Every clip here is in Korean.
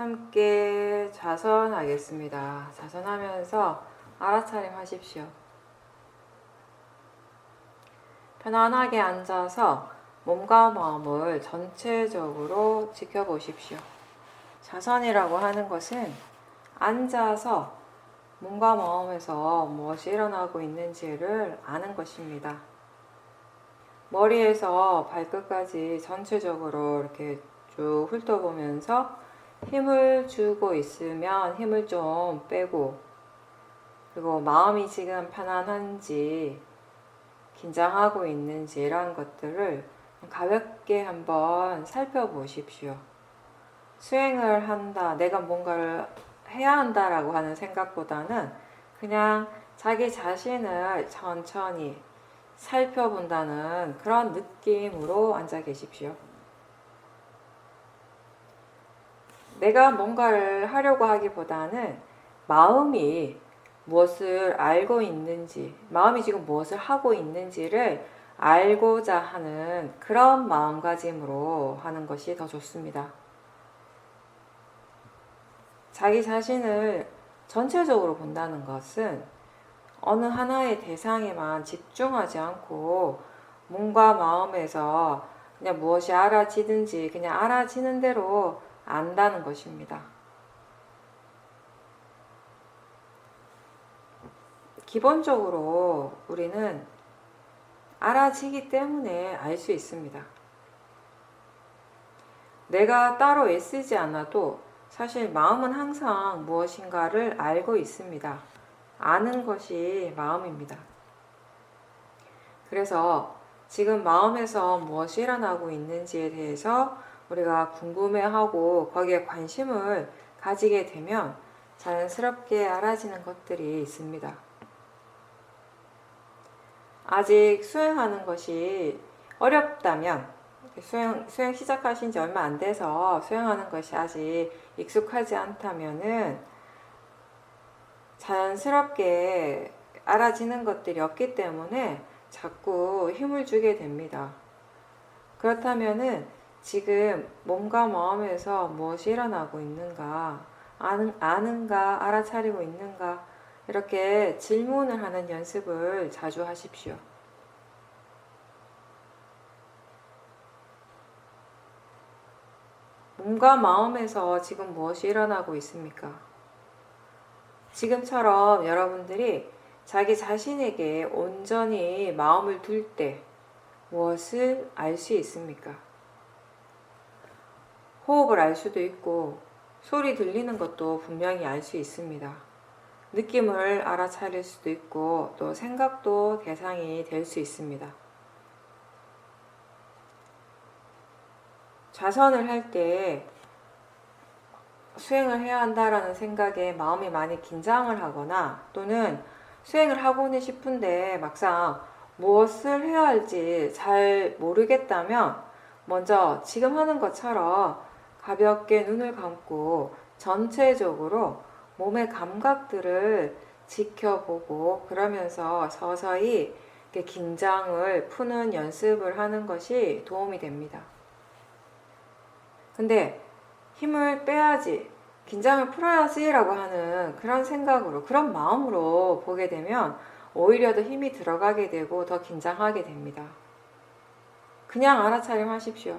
함께 좌선하겠습니다. 좌선하면서 알아차림 하십시오. 편안하게 앉아서 몸과 마음을 전체적으로 지켜보십시오. 좌선이라고 하는 것은 앉아서 몸과 마음에서 무엇이 일어나고 있는지를 아는 것입니다. 머리에서 발끝까지 전체적으로 이렇게 쭉 훑어보면서 힘을 주고 있으면 힘을 좀 빼고, 그리고 마음이 지금 편안한지 긴장하고 있는지 이런 것들을 가볍게 한번 살펴보십시오. 수행을 한다, 내가 뭔가를 해야 한다라고 하는 생각보다는 그냥 자기 자신을 천천히 살펴본다는 그런 느낌으로 앉아 계십시오. 내가 뭔가를 하려고 하기보다는 마음이 무엇을 알고 있는지, 마음이 지금 무엇을 하고 있는지를 알고자 하는 그런 마음가짐으로 하는 것이 더 좋습니다. 자기 자신을 전체적으로 본다는 것은 어느 하나의 대상에만 집중하지 않고 몸과 마음에서 그냥 무엇이 알아지든지 그냥 알아지는 대로 안다는 것입니다. 기본적으로 우리는 알아지기 때문에 알 수 있습니다. 내가 따로 애쓰지 않아도 사실 마음은 항상 무엇인가를 알고 있습니다. 아는 것이 마음입니다. 그래서 지금 마음에서 무엇이 일어나고 있는지에 대해서 우리가 궁금해하고 거기에 관심을 가지게 되면 자연스럽게 알아지는 것들이 있습니다. 아직 수행하는 것이 어렵다면, 수행 시작하신 지 얼마 안 돼서 수행하는 것이 아직 익숙하지 않다면은 자연스럽게 알아지는 것들이 없기 때문에 자꾸 힘을 주게 됩니다. 그렇다면은 지금 몸과 마음에서 무엇이 일어나고 있는가, 아는가, 알아차리고 있는가, 이렇게 질문을 하는 연습을 자주 하십시오. 몸과 마음에서 지금 무엇이 일어나고 있습니까? 지금처럼 여러분들이 자기 자신에게 온전히 마음을 둘 때 무엇을 알 수 있습니까? 호흡을 알 수도 있고 소리 들리는 것도 분명히 알 수 있습니다. 느낌을 알아차릴 수도 있고 또 생각도 대상이 될 수 있습니다. 좌선을 할 때 수행을 해야 한다라는 생각에 마음이 많이 긴장을 하거나 또는 수행을 하고는 싶은데 막상 무엇을 해야 할지 잘 모르겠다면 먼저 지금 하는 것처럼 가볍게 눈을 감고 전체적으로 몸의 감각들을 지켜보고 그러면서 서서히 긴장을 푸는 연습을 하는 것이 도움이 됩니다. 근데 힘을 빼야지, 긴장을 풀어야지라고 하는 그런 생각으로, 그런 마음으로 보게 되면 오히려 더 힘이 들어가게 되고 더 긴장하게 됩니다. 그냥 알아차림 하십시오.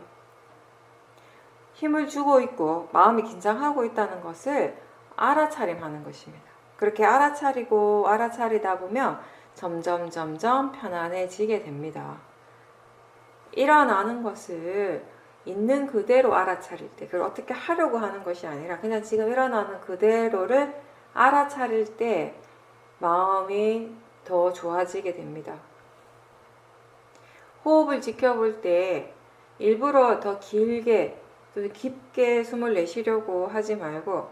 힘을 주고 있고 마음이 긴장하고 있다는 것을 알아차림하는 것입니다. 그렇게 알아차리고 알아차리다 보면 점점 편안해지게 됩니다. 일어나는 것을 있는 그대로 알아차릴 때, 그걸 어떻게 하려고 하는 것이 아니라 그냥 지금 일어나는 그대로를 알아차릴 때 마음이 더 좋아지게 됩니다. 호흡을 지켜볼 때 일부러 더 길게 또 깊게 숨을 내쉬려고 하지 말고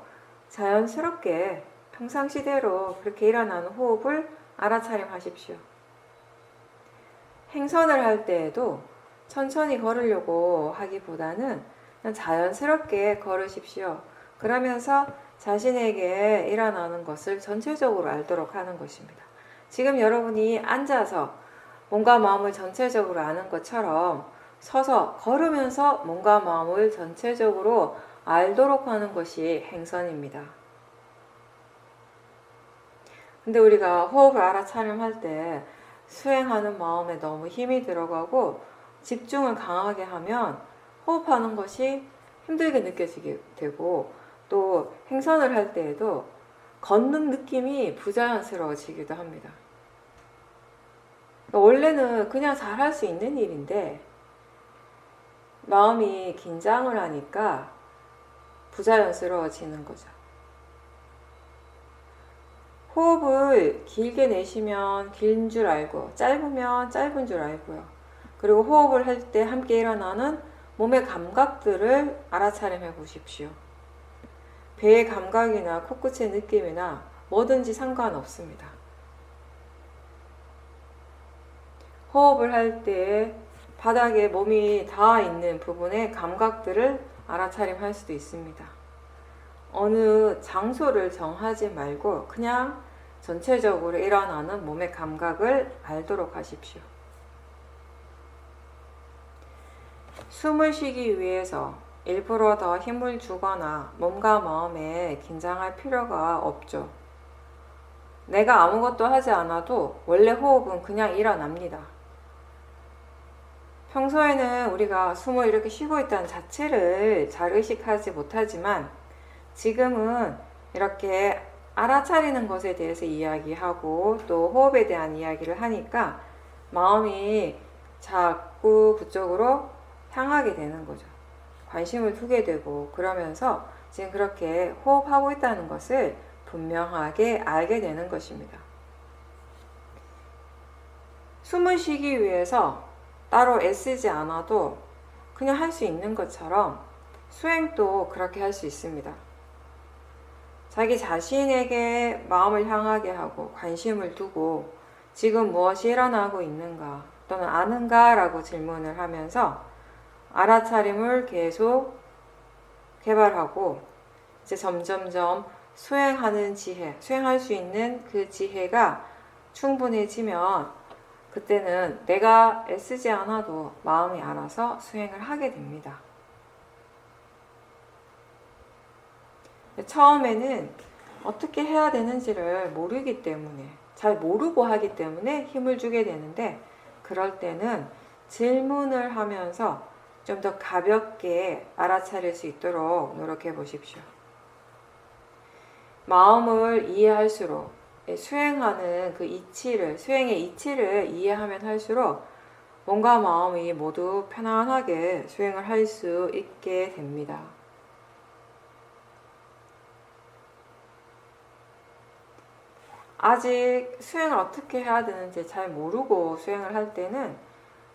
자연스럽게 평상시대로 그렇게 일어나는 호흡을 알아차림하십시오. 행선을 할 때에도 천천히 걸으려고 하기보다는 그냥 자연스럽게 걸으십시오. 그러면서 자신에게 일어나는 것을 전체적으로 알도록 하는 것입니다. 지금 여러분이 앉아서 몸과 마음을 전체적으로 아는 것처럼 서서 걸으면서 몸과 마음을 전체적으로 알도록 하는 것이 행선입니다. 근데 우리가 호흡을 알아차림할 때 수행하는 마음에 너무 힘이 들어가고 집중을 강하게 하면 호흡하는 것이 힘들게 느껴지게 되고, 또 행선을 할 때에도 걷는 느낌이 부자연스러워지기도 합니다. 원래는 그냥 잘 할 수 있는 일인데 마음이 긴장을 하니까 부자연스러워지는 거죠. 호흡을 길게 내쉬면 긴 줄 알고 짧으면 짧은 줄 알고요. 그리고 호흡을 할 때 함께 일어나는 몸의 감각들을 알아차림해 보십시오. 배의 감각이나 코끝의 느낌이나 뭐든지 상관없습니다. 호흡을 할 때 바닥에 몸이 닿아 있는 부분의 감각들을 알아차림할 수도 있습니다. 어느 장소를 정하지 말고 그냥 전체적으로 일어나는 몸의 감각을 알도록 하십시오. 숨을 쉬기 위해서 일부러 더 힘을 주거나 몸과 마음에 긴장할 필요가 없죠. 내가 아무것도 하지 않아도 원래 호흡은 그냥 일어납니다. 평소에는 우리가 숨을 이렇게 쉬고 있다는 자체를 잘 의식하지 못하지만 지금은 이렇게 알아차리는 것에 대해서 이야기하고 또 호흡에 대한 이야기를 하니까 마음이 자꾸 그쪽으로 향하게 되는 거죠. 관심을 두게 되고, 그러면서 지금 그렇게 호흡하고 있다는 것을 분명하게 알게 되는 것입니다. 숨을 쉬기 위해서 따로 애쓰지 않아도 그냥 할 수 있는 것처럼 수행도 그렇게 할 수 있습니다. 자기 자신에게 마음을 향하게 하고 관심을 두고 지금 무엇이 일어나고 있는가 또는 아는가 라고 질문을 하면서 알아차림을 계속 개발하고 이제 점점점 수행하는 지혜, 수행할 수 있는 그 지혜가 충분해지면 그때는 내가 애쓰지 않아도 마음이 알아서 수행을 하게 됩니다. 처음에는 어떻게 해야 되는지를 모르기 때문에, 잘 모르고 하기 때문에 힘을 주게 되는데, 그럴 때는 질문을 하면서 좀 더 가볍게 알아차릴 수 있도록 노력해 보십시오. 마음을 이해할수록 수행하는 그 이치를, 수행의 이치를 이해하면 할수록 몸과 마음이 모두 편안하게 수행을 할 수 있게 됩니다. 아직 수행을 어떻게 해야 되는지 잘 모르고 수행을 할 때는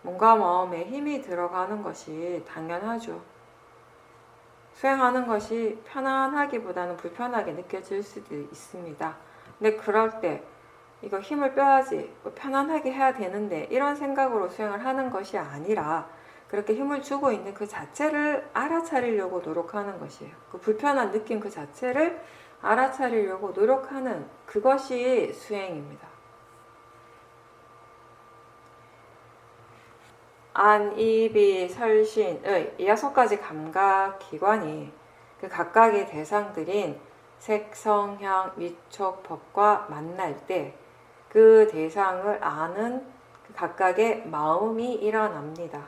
몸과 마음에 힘이 들어가는 것이 당연하죠. 수행하는 것이 편안하기보다는 불편하게 느껴질 수도 있습니다. 근데 그럴 때 이거 힘을 빼야지, 편안하게 해야 되는데 이런 생각으로 수행을 하는 것이 아니라 그렇게 힘을 주고 있는 그 자체를 알아차리려고 노력하는 것이에요. 그 불편한 느낌 그 자체를 알아차리려고 노력하는 그것이 수행입니다. 안, 이, 비, 설신, 의 이 6가지 감각 기관이 그 각각의 대상들인 색, 성, 향, 위촉, 법과 만날 때 그 대상을 아는 그 각각의 마음이 일어납니다.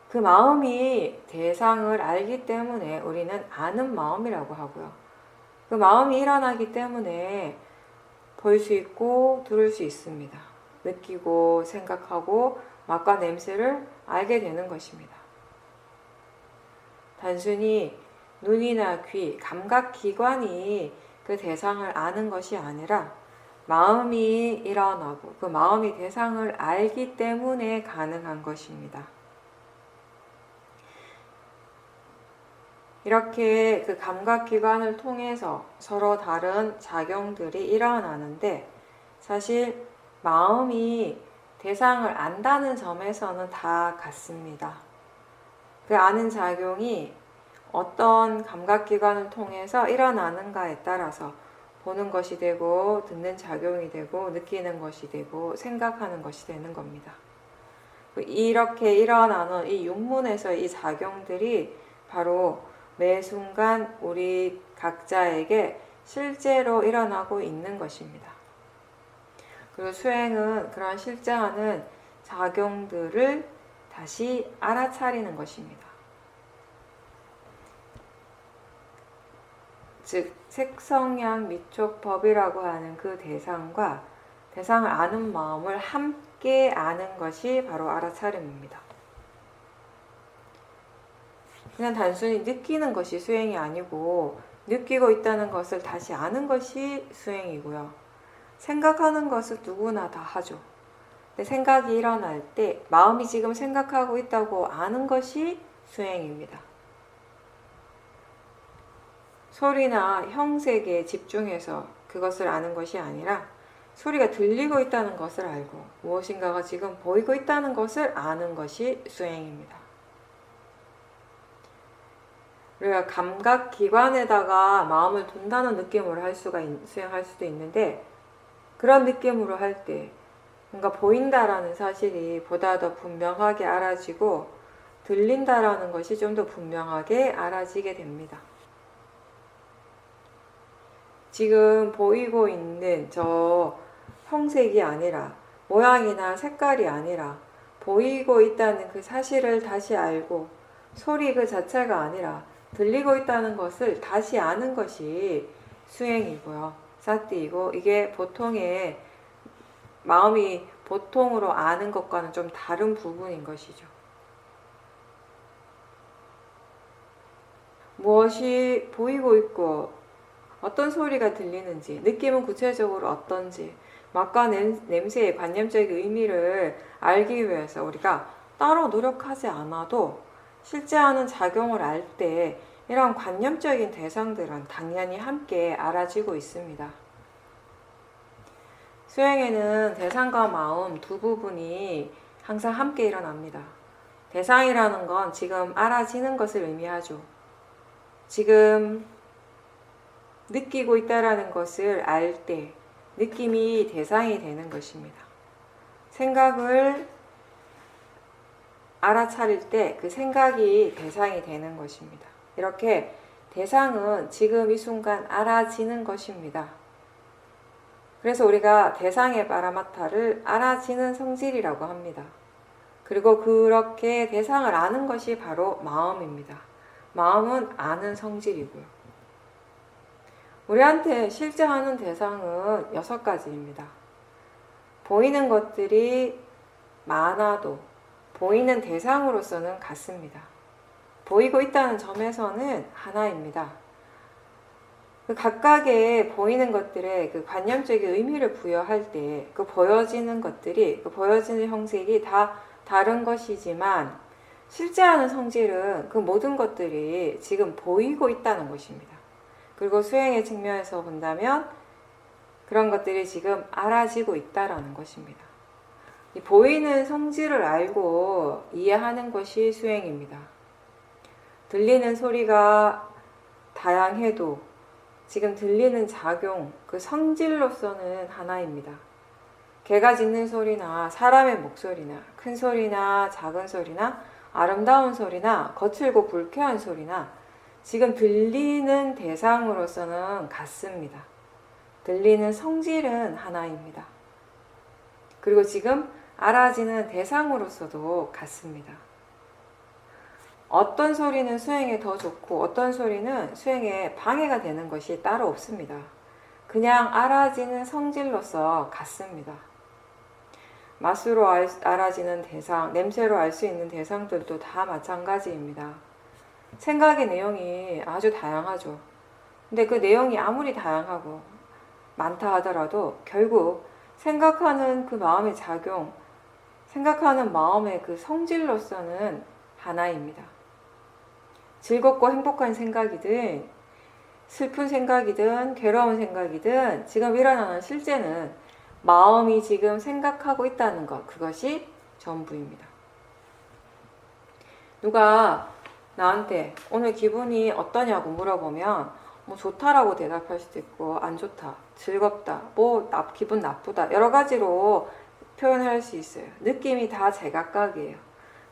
그 마음이 대상을 알기 때문에 우리는 아는 마음이라고 하고요. 그 마음이 일어나기 때문에 볼 수 있고 들을 수 있습니다. 느끼고 생각하고 맛과 냄새를 알게 되는 것입니다. 단순히 눈이나 귀, 감각기관이 그 대상을 아는 것이 아니라 마음이 일어나고 그 마음이 대상을 알기 때문에 가능한 것입니다. 이렇게 그 감각기관을 통해서 서로 다른 작용들이 일어나는데 사실 마음이 대상을 안다는 점에서는 다 같습니다. 그 아는 작용이 어떤 감각기관을 통해서 일어나는가에 따라서 보는 것이 되고 듣는 작용이 되고 느끼는 것이 되고 생각하는 것이 되는 겁니다. 이렇게 일어나는 이 육문에서 이 작용들이 바로 매 순간 우리 각자에게 실제로 일어나고 있는 것입니다. 그리고 수행은 그런 실제하는 작용들을 다시 알아차리는 것입니다. 즉 색성향 미촉법이라고 하는 그 대상과 대상을 아는 마음을 함께 아는 것이 바로 알아차림입니다. 그냥 단순히 느끼는 것이 수행이 아니고 느끼고 있다는 것을 다시 아는 것이 수행이고요. 생각하는 것은 누구나 다 하죠. 근데 생각이 일어날 때 마음이 지금 생각하고 있다고 아는 것이 수행입니다. 소리나 형색에 집중해서 그것을 아는 것이 아니라 소리가 들리고 있다는 것을 알고 무엇인가가 지금 보이고 있다는 것을 아는 것이 수행입니다. 우리가 감각기관에다가 마음을 둔다는 느낌으로 수행할 수도 있는데 그런 느낌으로 할 때 뭔가 보인다라는 사실이 보다 더 분명하게 알아지고 들린다라는 것이 좀 더 분명하게 알아지게 됩니다. 지금 보이고 있는 저 형색이 아니라 모양이나 색깔이 아니라 보이고 있다는 그 사실을 다시 알고 소리 그 자체가 아니라 들리고 있다는 것을 다시 아는 것이 수행이고요. 사띠이고 이게 보통의 마음이 보통으로 아는 것과는 좀 다른 부분인 것이죠. 무엇이 보이고 있고 어떤 소리가 들리는지 느낌은 구체적으로 어떤지 맛과 냄새의 관념적인 의미를 알기 위해서 우리가 따로 노력하지 않아도 실제 하는 작용을 알 때 이런 관념적인 대상들은 당연히 함께 알아지고 있습니다. 수행에는 대상과 마음 두 부분이 항상 함께 일어납니다. 대상이라는 건 지금 알아지는 것을 의미하죠. 지금 느끼고 있다라는 것을 알 때 느낌이 대상이 되는 것입니다. 생각을 알아차릴 때 그 생각이 대상이 되는 것입니다. 이렇게 대상은 지금 이 순간 알아지는 것입니다. 그래서 우리가 대상의 파라마타를 알아지는 성질이라고 합니다. 그리고 그렇게 대상을 아는 것이 바로 마음입니다. 마음은 아는 성질이고요. 우리한테 실제 하는 대상은 6가지입니다. 보이는 것들이 많아도 보이는 대상으로서는 같습니다. 보이고 있다는 점에서는 하나입니다. 그 각각의 보이는 것들의 그 관념적인 의미를 부여할 때 그 보여지는 것들이, 그 보여지는 형식이 다 다른 것이지만 실제 하는 성질은 그 모든 것들이 지금 보이고 있다는 것입니다. 그리고 수행의 측면에서 본다면 그런 것들이 지금 알아지고 있다는 것입니다. 이 보이는 성질을 알고 이해하는 것이 수행입니다. 들리는 소리가 다양해도 지금 들리는 작용, 그 성질로서는 하나입니다. 개가 짖는 소리나 사람의 목소리나 큰 소리나 작은 소리나 아름다운 소리나 거칠고 불쾌한 소리나 지금 들리는 대상으로서는 같습니다. 들리는 성질은 하나입니다. 그리고 지금 알아지는 대상으로서도 같습니다. 어떤 소리는 수행에 더 좋고 어떤 소리는 수행에 방해가 되는 것이 따로 없습니다. 그냥 알아지는 성질로서 같습니다. 맛으로 알아지는 대상, 냄새로 알 수 있는 대상들도 다 마찬가지입니다. 생각의 내용이 아주 다양하죠. 근데 그 내용이 아무리 다양하고 많다 하더라도 결국 생각하는 그 마음의 작용, 생각하는 마음의 그 성질로서는 하나입니다. 즐겁고 행복한 생각이든 슬픈 생각이든 괴로운 생각이든 지금 일어나는 실제는 마음이 지금 생각하고 있다는 것, 그것이 전부입니다. 누가 나한테 오늘 기분이 어떠냐고 물어보면 뭐 좋다라고 대답할 수도 있고 안 좋다, 즐겁다, 뭐 기분 나쁘다 여러 가지로 표현할 수 있어요. 느낌이 다 제각각이에요.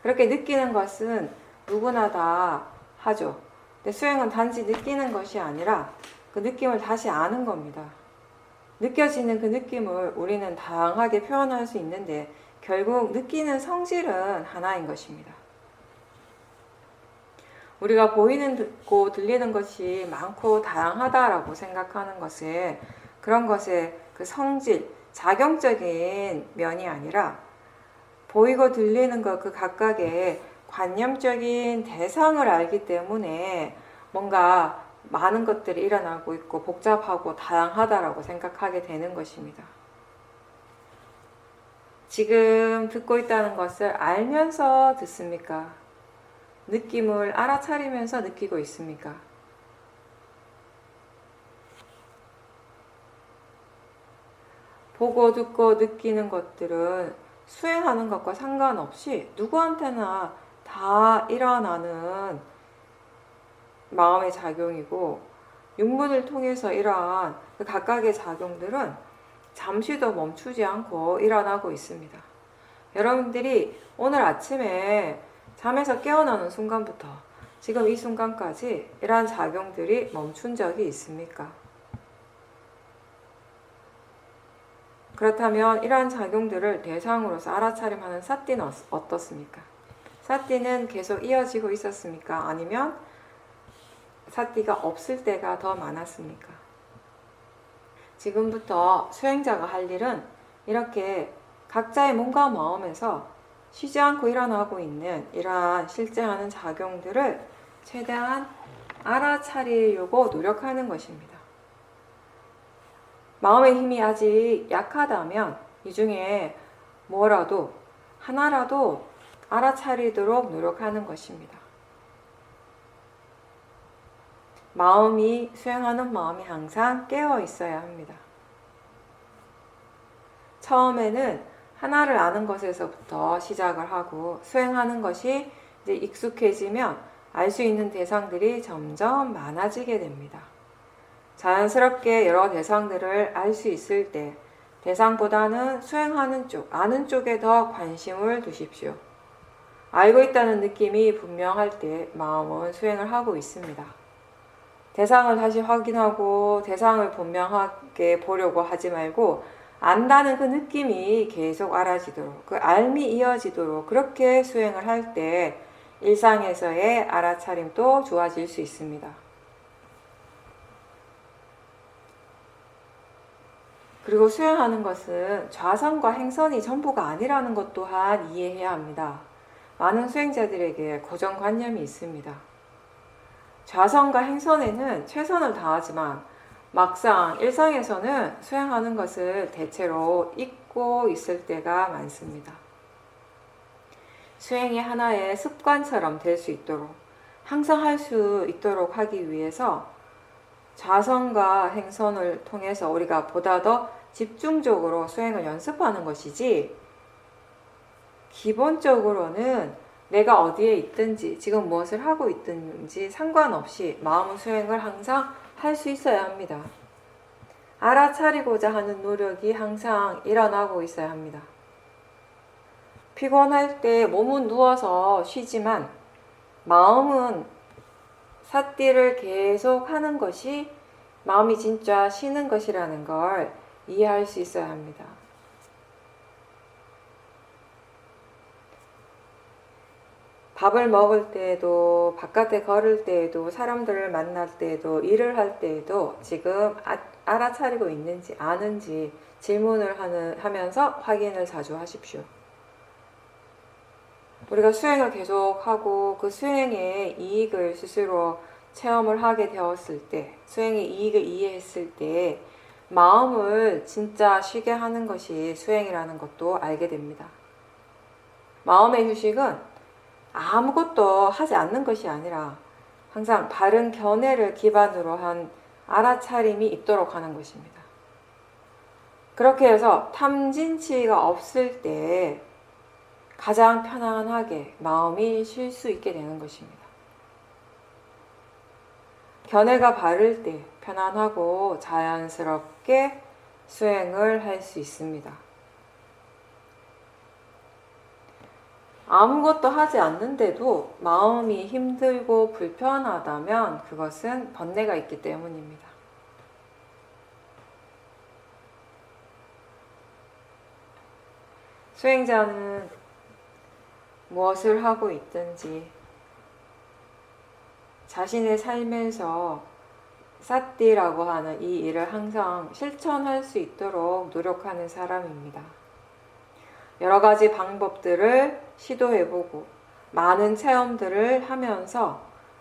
그렇게 느끼는 것은 누구나 다 하죠. 근데 수행은 단지 느끼는 것이 아니라 그 느낌을 다시 아는 겁니다. 느껴지는 그 느낌을 우리는 다양하게 표현할 수 있는데 결국 느끼는 성질은 하나인 것입니다. 우리가 보이고 들리는 것이 많고 다양하다라고 생각하는 것은 그런 것의 그 성질, 작용적인 면이 아니라 보이고 들리는 것 그 각각의 관념적인 대상을 알기 때문에 뭔가 많은 것들이 일어나고 있고 복잡하고 다양하다라고 생각하게 되는 것입니다. 지금 듣고 있다는 것을 알면서 듣습니까? 느낌을 알아차리면서 느끼고 있습니까? 보고 듣고 느끼는 것들은 수행하는 것과 상관없이 누구한테나 다 일어나는 마음의 작용이고 육문을 통해서 이러한 그 각각의 작용들은 잠시도 멈추지 않고 일어나고 있습니다. 여러분들이 오늘 아침에 잠에서 깨어나는 순간부터 지금 이 순간까지 이러한 작용들이 멈춘 적이 있습니까? 그렇다면 이러한 작용들을 대상으로서 알아차림하는 사띠는 어떻습니까? 사띠는 계속 이어지고 있었습니까? 아니면 사띠가 없을 때가 더 많았습니까? 지금부터 수행자가 할 일은 이렇게 각자의 몸과 마음에서 쉬지 않고 일어나고 있는 이러한 실제 하는 작용들을 최대한 알아차리려고 노력하는 것입니다. 마음의 힘이 아직 약하다면 이 중에 뭐라도 하나라도 알아차리도록 노력하는 것입니다. 마음이 수행하는 마음이 항상 깨어 있어야 합니다. 처음에는 하나를 아는 것에서부터 시작을 하고 수행하는 것이 이제 익숙해지면 알 수 있는 대상들이 점점 많아지게 됩니다. 자연스럽게 여러 대상들을 알 수 있을 때 대상보다는 수행하는 쪽, 아는 쪽에 더 관심을 두십시오. 알고 있다는 느낌이 분명할 때 마음은 수행을 하고 있습니다. 대상을 다시 확인하고 대상을 분명하게 보려고 하지 말고 안다는 그 느낌이 계속 알아지도록 그 알미 이어지도록 그렇게 수행을 할 때 일상에서의 알아차림도 좋아질 수 있습니다. 그리고 수행하는 것은 좌선과 행선이 전부가 아니라는 것 또한 이해해야 합니다. 많은 수행자들에게 고정관념이 있습니다. 좌선과 행선에는 최선을 다하지만 막상 일상에서는 수행하는 것을 대체로 잊고 있을 때가 많습니다. 수행이 하나의 습관처럼 될 수 있도록 항상 할 수 있도록 하기 위해서 좌선과 행선을 통해서 우리가 보다 더 집중적으로 수행을 연습하는 것이지 기본적으로는 내가 어디에 있든지 지금 무엇을 하고 있든지 상관없이 마음 수행을 항상 할 수 있어야 합니다. 알아차리고자 하는 노력이 항상 일어나고 있어야 합니다. 피곤할 때 몸은 누워서 쉬지만 마음은 사띠를 계속 하는 것이 마음이 진짜 쉬는 것이라는 걸 이해할 수 있어야 합니다. 밥을 먹을 때에도 바깥에 걸을 때에도 사람들을 만날 때에도 일을 할 때에도 지금 알아차리고 있는지 아는지 질문을 하면서 확인을 자주 하십시오. 우리가 수행을 계속하고 그 수행의 이익을 스스로 체험을 하게 되었을 때 수행의 이익을 이해했을 때 마음을 진짜 쉬게 하는 것이 수행이라는 것도 알게 됩니다. 마음의 휴식은 아무것도 하지 않는 것이 아니라 항상 바른 견해를 기반으로 한 알아차림이 있도록 하는 것입니다. 그렇게 해서 탐진치가 없을 때 가장 편안하게 마음이 쉴 수 있게 되는 것입니다. 견해가 바를 때 편안하고 자연스럽게 수행을 할 수 있습니다. 아무것도 하지 않는데도 마음이 힘들고 불편하다면 그것은 번뇌가 있기 때문입니다. 수행자는 무엇을 하고 있든지 자신의 삶에서 사띠라고 하는 이 일을 항상 실천할 수 있도록 노력하는 사람입니다. 여러 가지 방법들을 시도해보고 많은 체험들을 하면서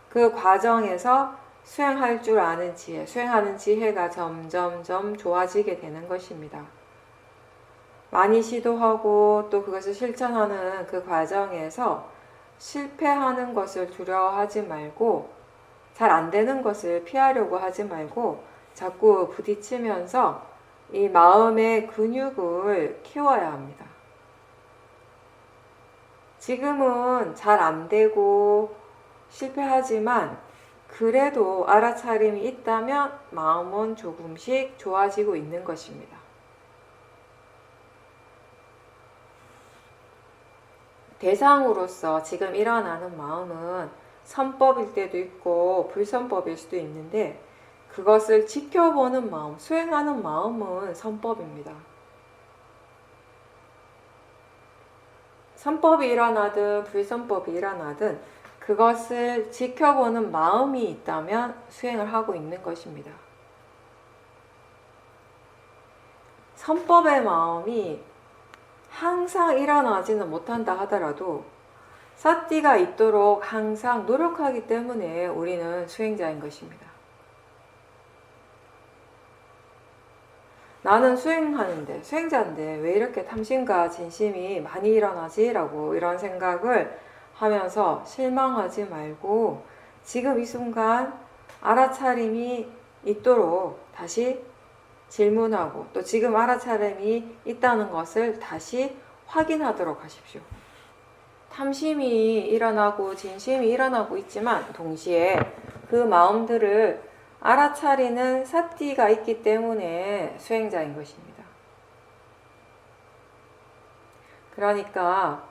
그 과정에서 수행할 줄 아는 지혜, 수행하는 지혜가 점점점 좋아지게 되는 것입니다. 많이 시도하고 또 그것을 실천하는 그 과정에서 실패하는 것을 두려워하지 말고 잘 안 되는 것을 피하려고 하지 말고 자꾸 부딪히면서 이 마음의 근육을 키워야 합니다. 지금은 잘 안 되고 실패하지만 그래도 알아차림이 있다면 마음은 조금씩 좋아지고 있는 것입니다. 대상으로서 지금 일어나는 마음은 선법일 때도 있고 불선법일 수도 있는데 그것을 지켜보는 마음, 수행하는 마음은 선법입니다. 선법이 일어나든 불선법이 일어나든 그것을 지켜보는 마음이 있다면 수행을 하고 있는 것입니다. 선법의 마음이 항상 일어나지는 못한다 하더라도 사띠가 있도록 항상 노력하기 때문에 우리는 수행자인 것입니다. 나는 수행하는데, 수행자인데 왜 이렇게 탐심과 진심이 많이 일어나지? 라고 이런 생각을 하면서 실망하지 말고 지금 이 순간 알아차림이 있도록 다시 질문하고 또 지금 알아차림이 있다는 것을 다시 확인하도록 하십시오. 탐심이 일어나고 진심이 일어나고 있지만 동시에 그 마음들을 알아차리는 사띠가 있기 때문에 수행자인 것입니다. 그러니까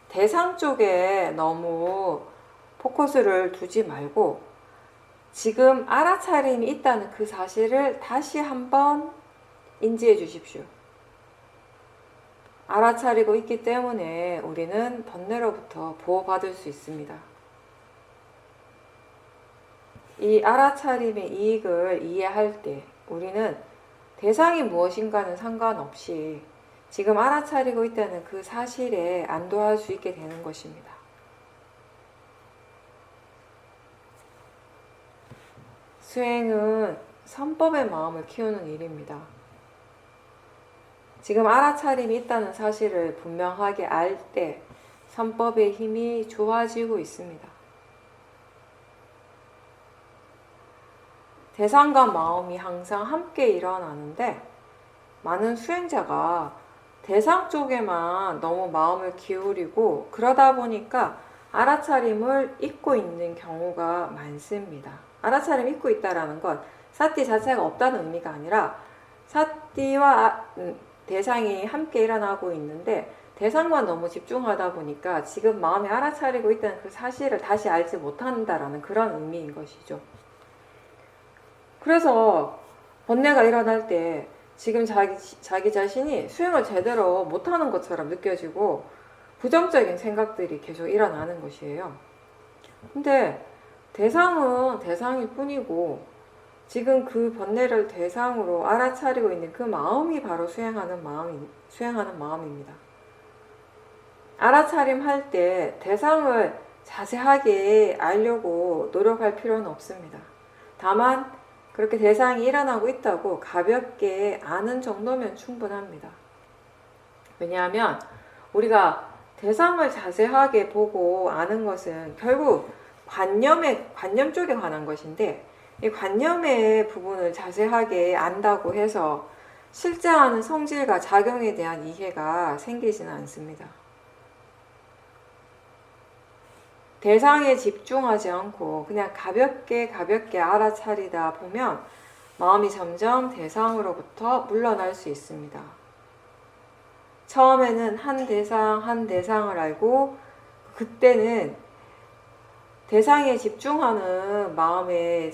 대상 쪽에 너무 포커스를 두지 말고 지금 알아차림이 있다는 그 사실을 다시 한번 인지해 주십시오. 알아차리고 있기 때문에 우리는 번뇌로부터 보호받을 수 있습니다. 이 알아차림의 이익을 이해할 때 우리는 대상이 무엇인가는 상관없이 지금 알아차리고 있다는 그 사실에 안도할 수 있게 되는 것입니다. 수행은 선법의 마음을 키우는 일입니다. 지금 알아차림이 있다는 사실을 분명하게 알 때 선법의 힘이 좋아지고 있습니다. 대상과 마음이 항상 함께 일어나는데 많은 수행자가 대상 쪽에만 너무 마음을 기울이고 그러다 보니까 알아차림을 잊고 있는 경우가 많습니다. 알아차림 잊고 있다라는 건 사띠 자체가 없다는 의미가 아니라 사띠와 대상이 함께 일어나고 있는데 대상만 너무 집중하다 보니까 지금 마음이 알아차리고 있다는 그 사실을 다시 알지 못한다라는 그런 의미인 것이죠. 그래서 번뇌가 일어날 때 지금 자기 자신이 수행을 제대로 못하는 것처럼 느껴지고 부정적인 생각들이 계속 일어나는 것이에요. 근데 대상은 대상일 뿐이고 지금 그 번뇌를 대상으로 알아차리고 있는 그 마음이 바로 수행하는 마음입니다. 알아차림 할 때 대상을 자세하게 알려고 노력할 필요는 없습니다. 다만 그렇게 대상이 일어나고 있다고 가볍게 아는 정도면 충분합니다. 왜냐하면 우리가 대상을 자세하게 보고 아는 것은 결국 관념 쪽에 관한 것인데 이 관념의 부분을 자세하게 안다고 해서 실제 하는 성질과 작용에 대한 이해가 생기지는 않습니다. 대상에 집중하지 않고 그냥 가볍게 알아차리다 보면 마음이 점점 대상으로부터 물러날 수 있습니다. 처음에는 한 대상을 알고 그때는 대상에 집중하는 마음의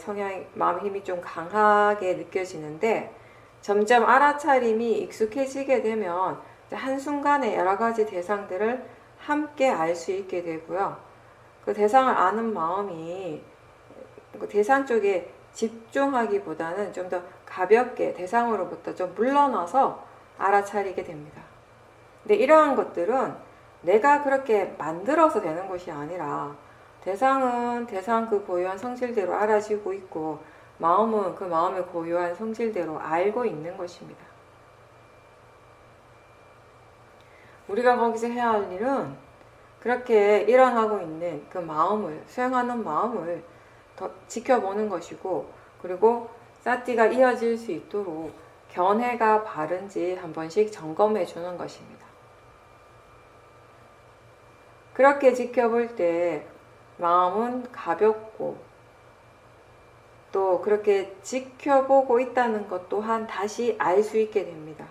힘이 좀 강하게 느껴지는데, 점점 알아차림이 익숙해지게 되면 한순간에 여러 가지 대상들을 함께 알 수 있게 되고요. 그 대상을 아는 마음이 그 대상 쪽에 집중하기보다는 좀 더 가볍게 대상으로부터 좀 물러나서 알아차리게 됩니다. 근데 이러한 것들은 내가 그렇게 만들어서 되는 것이 아니라 대상은 대상 그 고유한 성질대로 알아지고 있고, 마음은 그 마음의 고유한 성질대로 알고 있는 것입니다. 우리가 거기서 해야 할 일은 그렇게 일어나고 있는 그 마음을, 수행하는 마음을 더 지켜보는 것이고, 그리고 사티가 이어질 수 있도록 견해가 바른지 한 번씩 점검해 주는 것입니다. 그렇게 지켜볼 때 마음은 가볍고, 또 그렇게 지켜보고 있다는 것 또한 다시 알 수 있게 됩니다.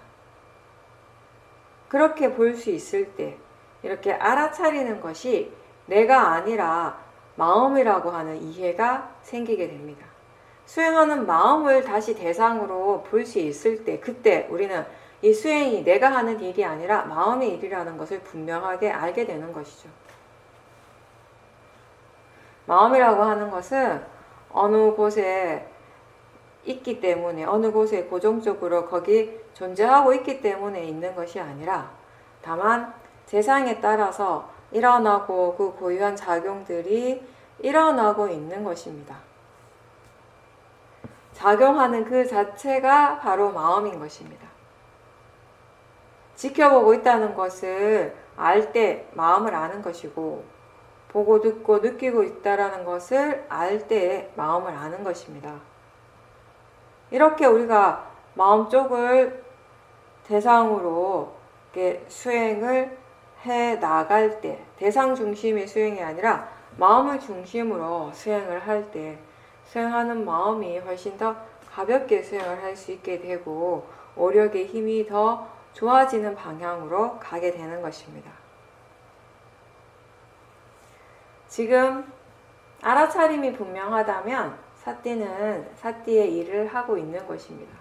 그렇게 볼 수 있을 때 이렇게 알아차리는 것이 내가 아니라 마음이라고 하는 이해가 생기게 됩니다. 수행하는 마음을 다시 대상으로 볼 수 있을 때, 그때 우리는 이 수행이 내가 하는 일이 아니라 마음의 일이라는 것을 분명하게 알게 되는 것이죠. 마음이라고 하는 것은 어느 곳에 있기 때문에, 어느 곳에 고정적으로 거기 존재하고 있기 때문에 있는 것이 아니라, 다만 대상에 따라서 일어나고 그 고유한 작용들이 일어나고 있는 것입니다. 작용하는 그 자체가 바로 마음인 것입니다. 지켜보고 있다는 것을 알 때 마음을 아는 것이고, 보고 듣고 느끼고 있다라는 것을 알 때 마음을 아는 것입니다. 이렇게 우리가 마음 쪽을 대상으로 이렇게 수행을 해 나갈 때, 대상 중심의 수행이 아니라 마음을 중심으로 수행을 할 때, 수행하는 마음이 훨씬 더 가볍게 수행을 할 수 있게 되고, 오력의 힘이 더 좋아지는 방향으로 가게 되는 것입니다. 지금 알아차림이 분명하다면 사띠는 사띠의 일을 하고 있는 것입니다.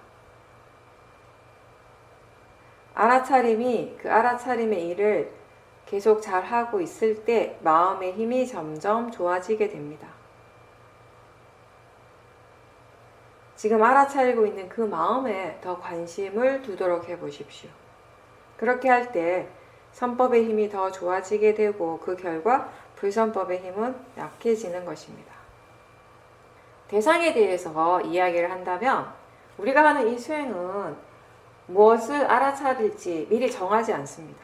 알아차림이 그 알아차림의 일을 계속 잘 하고 있을 때 마음의 힘이 점점 좋아지게 됩니다. 지금 알아차리고 있는 그 마음에 더 관심을 두도록 해보십시오. 그렇게 할 때 선법의 힘이 더 좋아지게 되고, 그 결과 불선법의 힘은 약해지는 것입니다. 대상에 대해서 이야기를 한다면, 우리가 하는 이 수행은 무엇을 알아차릴지 미리 정하지 않습니다.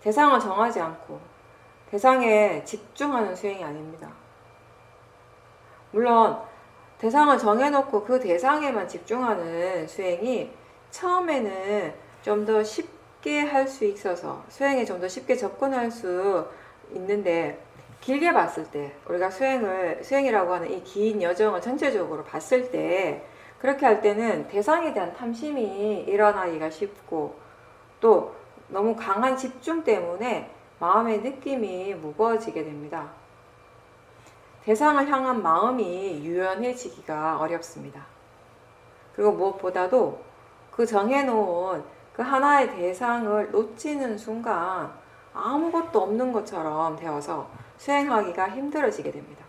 대상을 정하지 않고 대상에 집중하는 수행이 아닙니다. 물론 대상을 정해놓고 그 대상에만 집중하는 수행이 처음에는 좀 더 쉽게 할 수 있어서 수행에 좀 더 쉽게 접근할 수 있는데, 길게 봤을 때 우리가 수행이라고 하는 이 긴 여정을 전체적으로 봤을 때, 그렇게 할 때는 대상에 대한 탐심이 일어나기가 쉽고, 또 너무 강한 집중 때문에 마음의 느낌이 무거워지게 됩니다. 대상을 향한 마음이 유연해지기가 어렵습니다. 그리고 무엇보다도 그 정해놓은 그 하나의 대상을 놓치는 순간 아무것도 없는 것처럼 되어서 수행하기가 힘들어지게 됩니다.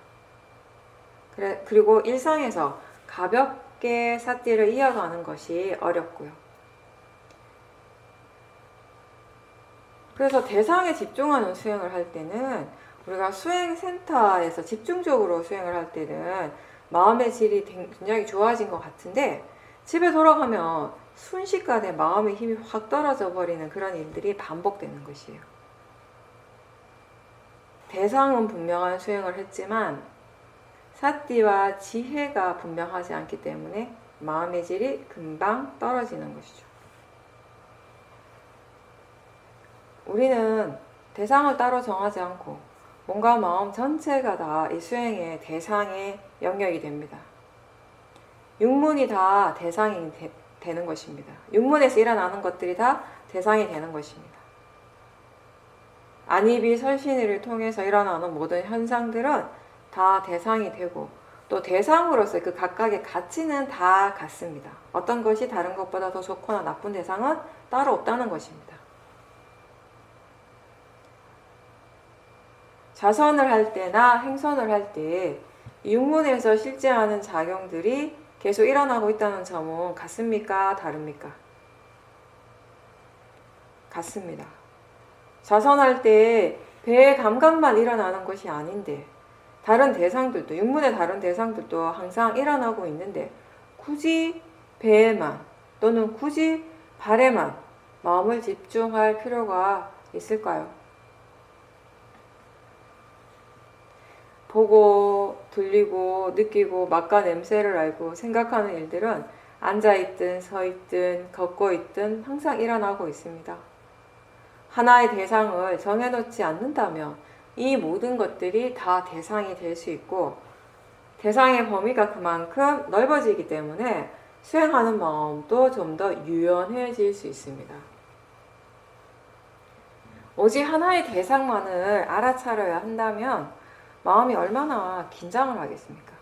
그리고 일상에서 가볍게 사띠를 이어가는 것이 어렵고요. 그래서 대상에 집중하는 수행을 할 때는, 우리가 수행센터에서 집중적으로 수행을 할 때는 마음의 질이 굉장히 좋아진 것 같은데, 집에 돌아가면 순식간에 마음의 힘이 확 떨어져 버리는 그런 일들이 반복되는 것이에요. 대상은 분명한 수행을 했지만 사띠와 지혜가 분명하지 않기 때문에 마음의 질이 금방 떨어지는 것이죠. 우리는 대상을 따로 정하지 않고 몸과 마음 전체가 다 이 수행의 대상의 영역이 됩니다. 육문이 다 대상이 되는 것입니다. 육문에서 일어나는 것들이 다 대상이 되는 것입니다. 안입이 설신이를 통해서 일어나는 모든 현상들은 다 대상이 되고 또 대상으로서 그 각각의 가치는 다 같습니다. 어떤 것이 다른 것보다 더 좋거나 나쁜 대상은 따로 없다는 것입니다. 자선을 할 때나 행선을 할 때 육문에서 실제 하는 작용들이 계속 일어나고 있다는 점은 같습니까? 다릅니까? 같습니다. 자선할 때 배의 감각만 일어나는 것이 아닌데 다른 대상들도 육문의 다른 대상들도 항상 일어나고 있는데 굳이 배에만 또는 굳이 발에만 마음을 집중할 필요가 있을까요? 보고 들리고 느끼고 맛과 냄새를 알고 생각하는 일들은 앉아있든 서있든 걷고 있든 항상 일어나고 있습니다. 하나의 대상을 정해놓지 않는다면 이 모든 것들이 다 대상이 될 수 있고 대상의 범위가 그만큼 넓어지기 때문에 수행하는 마음도 좀 더 유연해질 수 있습니다. 오직 하나의 대상만을 알아차려야 한다면 마음이 얼마나 긴장을 하겠습니까?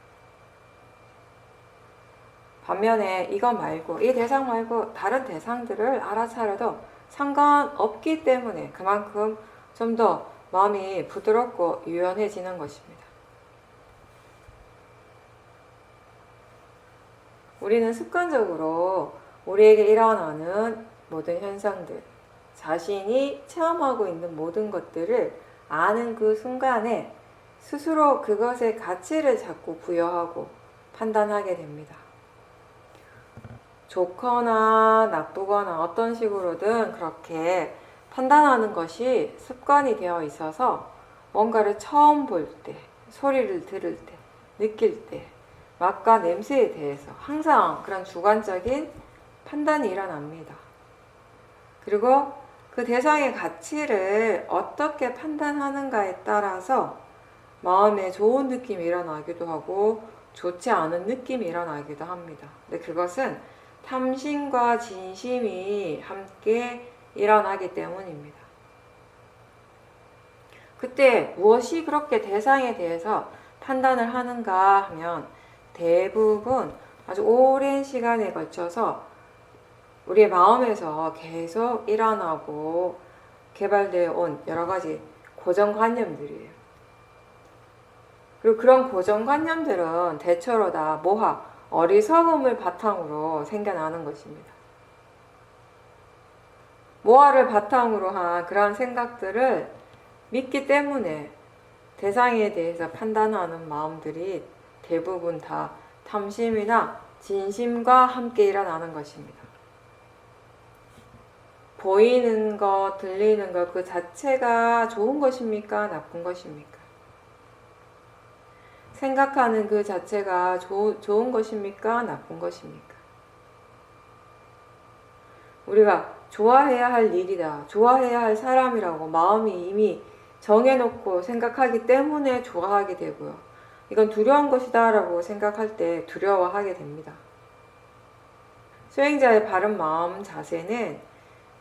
반면에 이거 말고 이 대상 말고 다른 대상들을 알아차려도 상관없기 때문에 그만큼 좀 더 마음이 부드럽고 유연해지는 것입니다. 우리는 습관적으로 우리에게 일어나는 모든 현상들, 자신이 체험하고 있는 모든 것들을 아는 그 순간에 스스로 그것의 가치를 자꾸 부여하고 판단하게 됩니다. 좋거나 나쁘거나 어떤 식으로든 그렇게 판단하는 것이 습관이 되어 있어서 뭔가를 처음 볼 때, 소리를 들을 때, 느낄 때, 맛과 냄새에 대해서 항상 그런 주관적인 판단이 일어납니다. 그리고 그 대상의 가치를 어떻게 판단하는가에 따라서 마음에 좋은 느낌이 일어나기도 하고 좋지 않은 느낌이 일어나기도 합니다. 근데 그것은 탐심과 진심이 함께 일어나기 때문입니다. 그때 무엇이 그렇게 대상에 대해서 판단을 하는가 하면 대부분 아주 오랜 시간에 걸쳐서 우리의 마음에서 계속 일어나고 개발되어 온 여러 가지 고정관념들이에요. 그리고 그런 고정관념들은 대체로 다 모하, 어리석음을 바탕으로 생겨나는 것입니다. 모하를 바탕으로 한 그런 생각들을 믿기 때문에 대상에 대해서 판단하는 마음들이 대부분 다 탐심이나 진심과 함께 일어나는 것입니다. 보이는 것, 들리는 것 그 자체가 좋은 것입니까? 나쁜 것입니까? 생각하는 그 자체가 좋은 것입니까? 나쁜 것입니까? 우리가 좋아해야 할 일이다, 좋아해야 할 사람이라고 마음이 이미 정해놓고 생각하기 때문에 좋아하게 되고요. 이건 두려운 것이다 라고 생각할 때 두려워하게 됩니다. 수행자의 바른 마음 자세는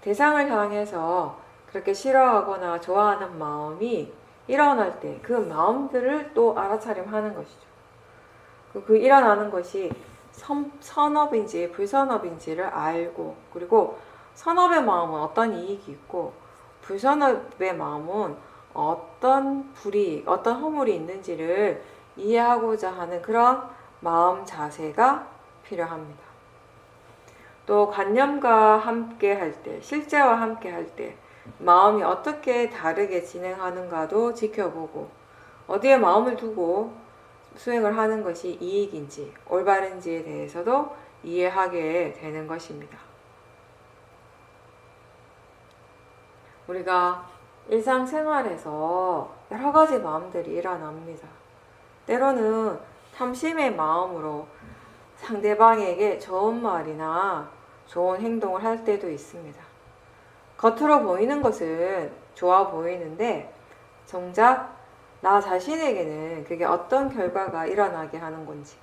대상을 향해서 그렇게 싫어하거나 좋아하는 마음이 일어날 때 그 마음들을 또 알아차림하는 것이죠. 그 일어나는 것이 선업인지 불선업인지를 알고, 그리고 선업의 마음은 어떤 이익이 있고 불선업의 마음은 어떤 불이, 어떤 허물이 있는지를 이해하고자 하는 그런 마음 자세가 필요합니다. 또 관념과 함께 할 때, 실제와 함께 할 때 마음이 어떻게 다르게 진행하는가도 지켜보고 어디에 마음을 두고 수행을 하는 것이 이익인지 올바른지에 대해서도 이해하게 되는 것입니다. 우리가 일상생활에서 여러 가지 마음들이 일어납니다. 때로는 탐심의 마음으로 상대방에게 좋은 말이나 좋은 행동을 할 때도 있습니다. 겉으로 보이는 것은 좋아 보이는데 정작 나 자신에게는 그게 어떤 결과가 일어나게 하는 건지,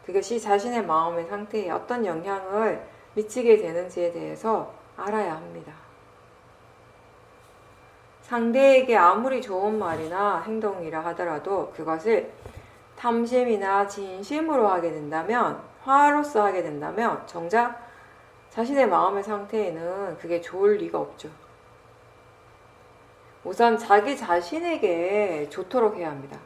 그것이 자신의 마음의 상태에 어떤 영향을 미치게 되는지에 대해서 알아야 합니다. 상대에게 아무리 좋은 말이나 행동이라 하더라도 그것을 탐심이나 진심으로 하게 된다면, 화로서 하게 된다면 정작 자신의 마음의 상태에는 그게 좋을 리가 없죠. 우선 자기 자신에게 좋도록 해야 합니다.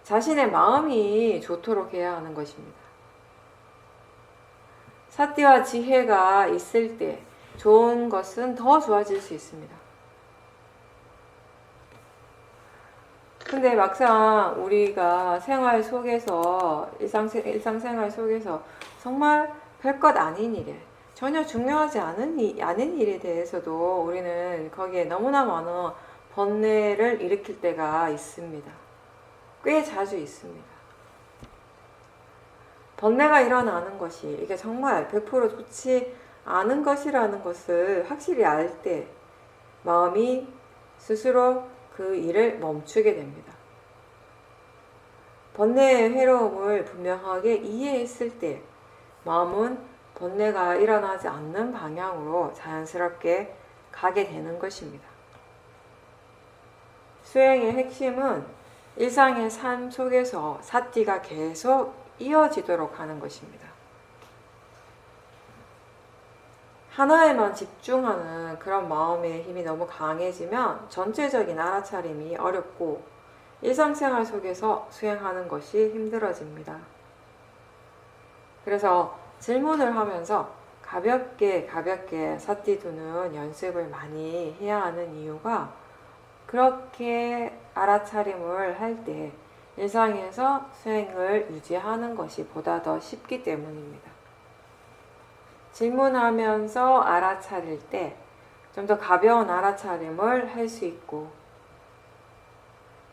자신의 마음이 좋도록 해야 하는 것입니다. 사티와 지혜가 있을 때 좋은 것은 더 좋아질 수 있습니다. 근데 막상 우리가 생활 속에서, 일상생활 속에서 정말 별것 아닌 일에, 전혀 중요하지 않은 일에 대해서도 우리는 거기에 너무나 많은 번뇌를 일으킬 때가 있습니다. 꽤 자주 있습니다. 번뇌가 일어나는 것이 이게 정말 100% 좋지 않은 것이라는 것을 확실히 알 때 마음이 스스로 그 일을 멈추게 됩니다. 번뇌의 회로움을 분명하게 이해했을 때 마음은 번뇌가 일어나지 않는 방향으로 자연스럽게 가게 되는 것입니다. 수행의 핵심은 일상의 삶 속에서 사티가 계속 이어지도록 하는 것입니다. 하나에만 집중하는 그런 마음의 힘이 너무 강해지면 전체적인 알아차림이 어렵고 일상생활 속에서 수행하는 것이 힘들어집니다. 그래서 질문을 하면서 가볍게 사티 두는 연습을 많이 해야 하는 이유가 그렇게 알아차림을 할 때 일상에서 수행을 유지하는 것이 보다 더 쉽기 때문입니다. 질문하면서 알아차릴 때 좀 더 가벼운 알아차림을 할 수 있고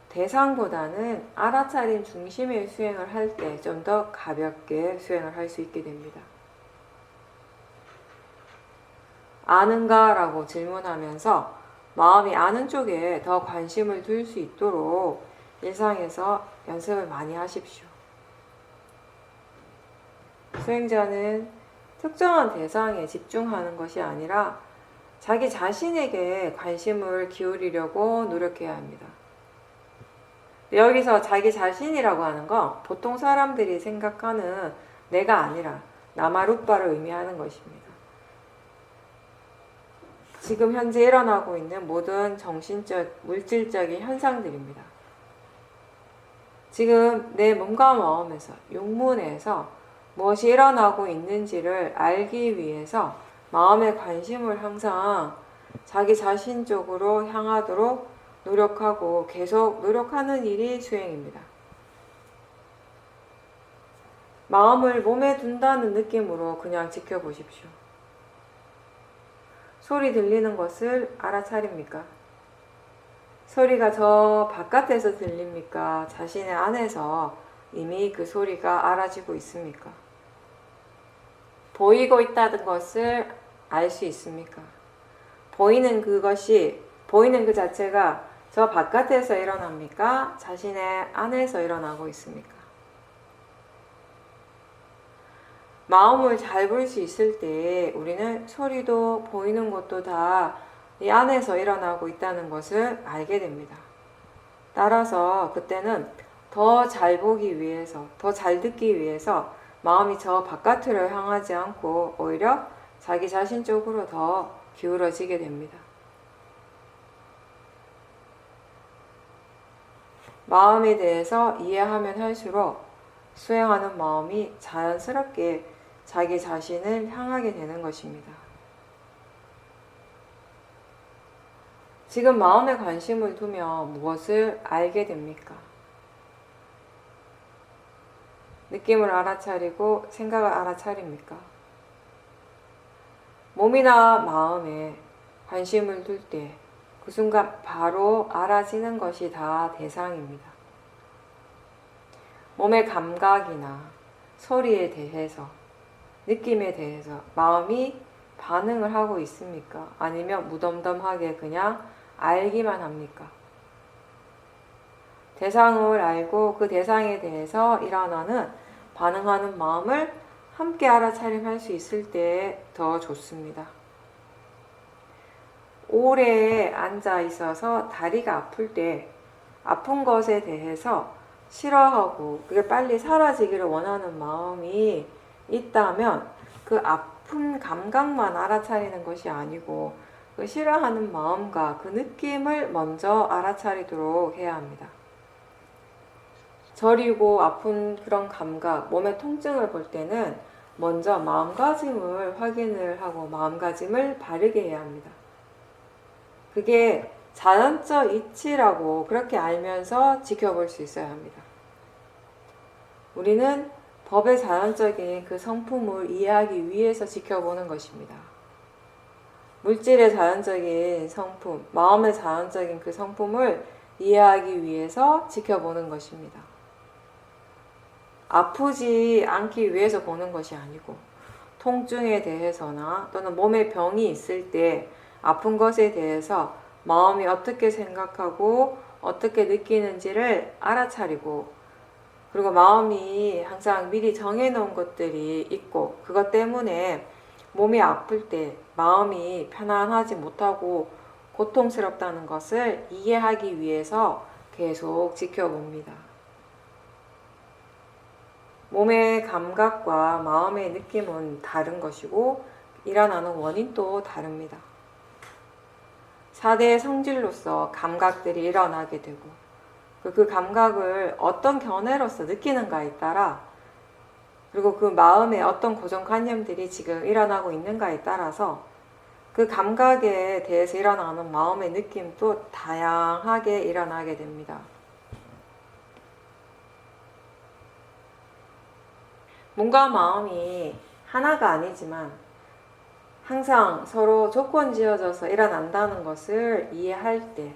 대상보다는 알아차림 중심의 수행을 할 때 좀 더 가볍게 수행을 할 수 있게 됩니다. 아는가? 라고 질문하면서 마음이 아는 쪽에 더 관심을 둘 수 있도록 일상에서 연습을 많이 하십시오. 수행자는 특정한 대상에 집중하는 것이 아니라 자기 자신에게 관심을 기울이려고 노력해야 합니다. 여기서 자기 자신이라고 하는 건 보통 사람들이 생각하는 내가 아니라 나마루빠를 의미하는 것입니다. 지금 현재 일어나고 있는 모든 정신적, 물질적인 현상들입니다. 지금 내 몸과 마음에서, 육문에서 무엇이 일어나고 있는지를 알기 위해서 마음의 관심을 항상 자기 자신 쪽으로 향하도록 노력하고 계속 노력하는 일이 수행입니다. 마음을 몸에 둔다는 느낌으로 그냥 지켜보십시오. 소리 들리는 것을 알아차립니까? 소리가 저 바깥에서 들립니까? 자신의 안에서 이미 그 소리가 알아지고 있습니까? 보이고 있다는 것을 알 수 있습니까? 보이는 그 자체가 저 바깥에서 일어납니까? 자신의 안에서 일어나고 있습니까? 마음을 잘 볼 수 있을 때 우리는 소리도 보이는 것도 다 이 안에서 일어나고 있다는 것을 알게 됩니다. 따라서 그때는 더 잘 보기 위해서, 더 잘 듣기 위해서 마음이 저 바깥으로 향하지 않고 오히려 자기 자신 쪽으로 더 기울어지게 됩니다. 마음에 대해서 이해하면 할수록 수행하는 마음이 자연스럽게 자기 자신을 향하게 되는 것입니다. 지금 마음에 관심을 두면 무엇을 알게 됩니까? 느낌을 알아차리고 생각을 알아차립니까? 몸이나 마음에 관심을 둘 때 그 순간 바로 알아지는 것이 다 대상입니다. 몸의 감각이나 소리에 대해서, 느낌에 대해서 마음이 반응을 하고 있습니까? 아니면 무덤덤하게 그냥 알기만 합니까? 대상을 알고 그 대상에 대해서 일어나는 반응하는 마음을 함께 알아차림할 수 있을 때 더 좋습니다. 오래 앉아 있어서 다리가 아플 때 아픈 것에 대해서 싫어하고 그게 빨리 사라지기를 원하는 마음이 있다면 그 아픈 감각만 알아차리는 것이 아니고 그 싫어하는 마음과 그 느낌을 먼저 알아차리도록 해야 합니다. 저리고 아픈 그런 감각, 몸의 통증을 볼 때는 먼저 마음가짐을 확인을 하고 마음가짐을 바르게 해야 합니다. 그게 자연적 이치라고 그렇게 알면서 지켜볼 수 있어야 합니다. 우리는 법의 자연적인 그 성품을 이해하기 위해서 지켜보는 것입니다. 물질의 자연적인 성품, 마음의 자연적인 그 성품을 이해하기 위해서 지켜보는 것입니다. 아프지 않기 위해서 보는 것이 아니고 통증에 대해서나 또는 몸에 병이 있을 때 아픈 것에 대해서 마음이 어떻게 생각하고 어떻게 느끼는지를 알아차리고 그리고 마음이 항상 미리 정해놓은 것들이 있고 그것 때문에 몸이 아플 때 마음이 편안하지 못하고 고통스럽다는 것을 이해하기 위해서 계속 지켜봅니다. 몸의 감각과 마음의 느낌은 다른 것이고 일어나는 원인도 다릅니다. 4대의 성질로서 감각들이 일어나게 되고 그 감각을 어떤 견해로서 느끼는가에 따라 그리고 그 마음에 어떤 고정관념들이 지금 일어나고 있는가에 따라서 그 감각에 대해서 일어나는 마음의 느낌도 다양하게 일어나게 됩니다. 몸과 마음이 하나가 아니지만 항상 서로 조건 지어져서 일어난다는 것을 이해할 때